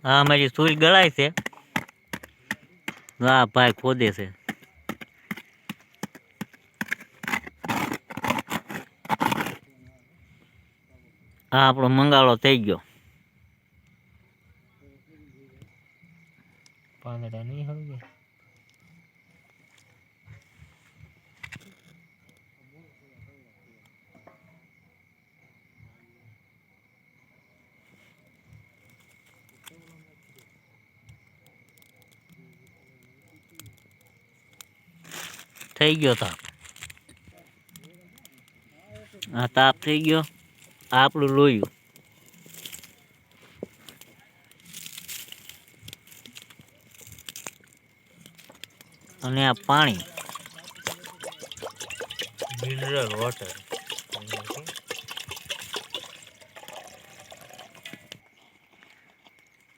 હા મારી સુઈ ગળાય છે. હા ભાઈ ખોદે છે. હા આપણો મંગાળો થઈ ગયો. પાંદડા નહીં હવે થઈ ગયો તાપ. આ તાપ થઈ ગયો. આ આપણું લોહ્યું. અને આ પાણી મિનરલ વોટર.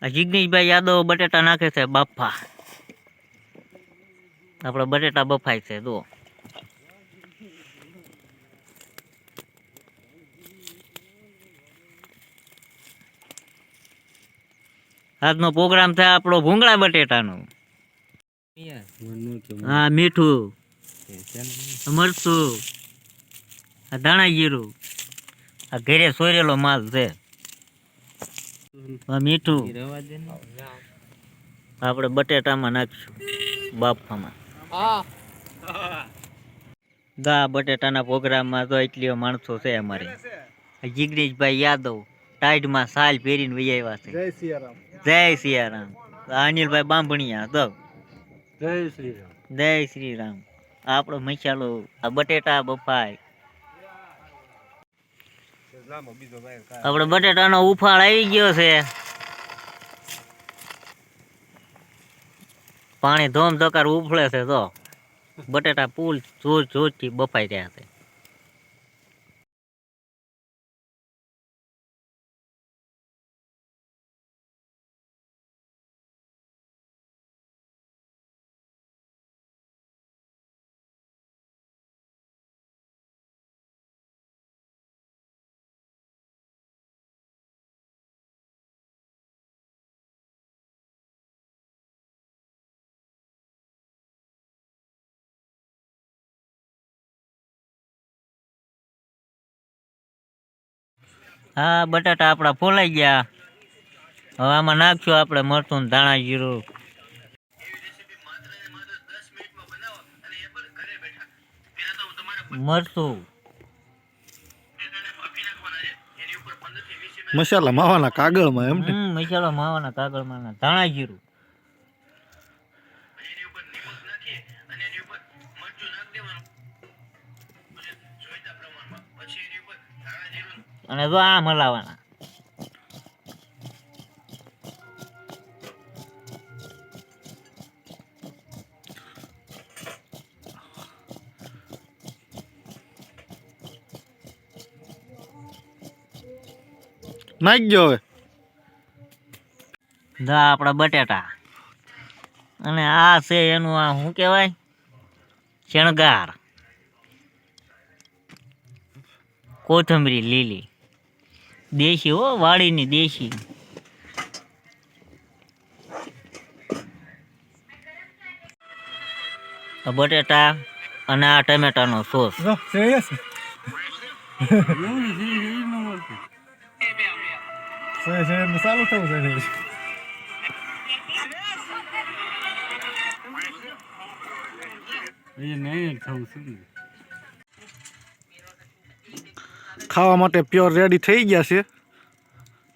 આ જિગ્નેશભાઈ યાદવ બટેટા નાખે છે બાફા. આપણા બટેટા બફાય છે જો. આજનો પ્રોગ્રામ થાય આપણો ભૂંગળા બટેટાનો. હા મીઠું, મરચું, આ ધાણા જીરું, આ ઘરે સોરેલો માલ છે. મીઠું આપણે બટેટામાં નાખશું બાફામાં. દા બટેટાના પ્રોગ્રામમાં તો એટલી માણસો છે અમારે. જિગ્નેશભાઈ યાદવ ટાઈડમાં સાલ પહેરીને વહી આવ્યા છે. જય સિયારામ. જય સિયારામ. અનિલભાઈ બાંભણિયા તો જય શ્રી રામ. જય શ્રી રામ. આપણો મસાલો આ બટેટા બફાય. આપણે બટેટાનો ઉફાળ આવી ગયો છે. પાણી ધોમ ધોકાર ઉફળે છે તો બટેટા પુલ જોર જોરથી બફાઈ રહ્યા છે. હા બટાટા આપણા ફોલાઈ ગયા. હવે આમાં નાખશું આપણે મરચું ધાણા જીરું. મરચું મસાલા માવાના કાગળમાં એમ ને? મસાલો માવાના કાગળમાં. ધાણા જીરું. અને જો આ મલાવાના. નાખ ગયો હવે. દા આપણા બટેટા. અને આ છે એનું આ શું કહેવાય શણગાર. કોથમરી લીલી દેશી હો, વાડીની દેશી. બટેટા અને આ ટમેટાનો સોસ. ચાલુ થયું છે. ખાવા માટે પ્યોર રેડી થઈ ગયા છે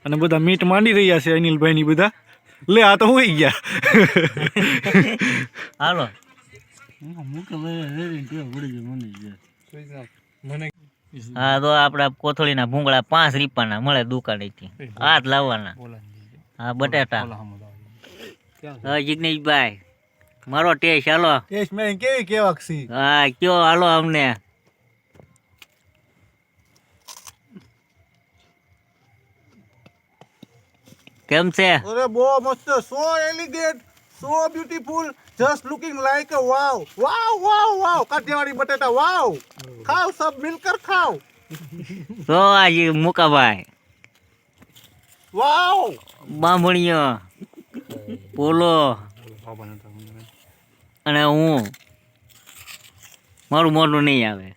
અને બધા મીટ માંડી રહ્યા છે અનિલભાઈ ની બધા. લે આ તો હોઈ ગયા. હાલો હા તો આપડા કોથળીના ભૂંગળા 5 રૂપિયાના મળે દુકાનેથી. આ જ લાવવાના. હા બટેટા. હા જિગ્નેશભાઈ મારો ટેસ્ટ હાલો. ટેસ્ટ મેં કેવી કેવાક સી. હા કયો હાલો અમને. કેમ છે? અરે બહુ મસ્ત. So elegant, so beautiful, just looking like a wow. Wow wow wow. Kathiyawadi બટેટા વાવ. ખાઓ સબ મિલકર ખાઓ. તો આજે મુકાભાઈ વાવ. બાંભણીયો પોલો અને હું મારું મોઢું નહીં આવે.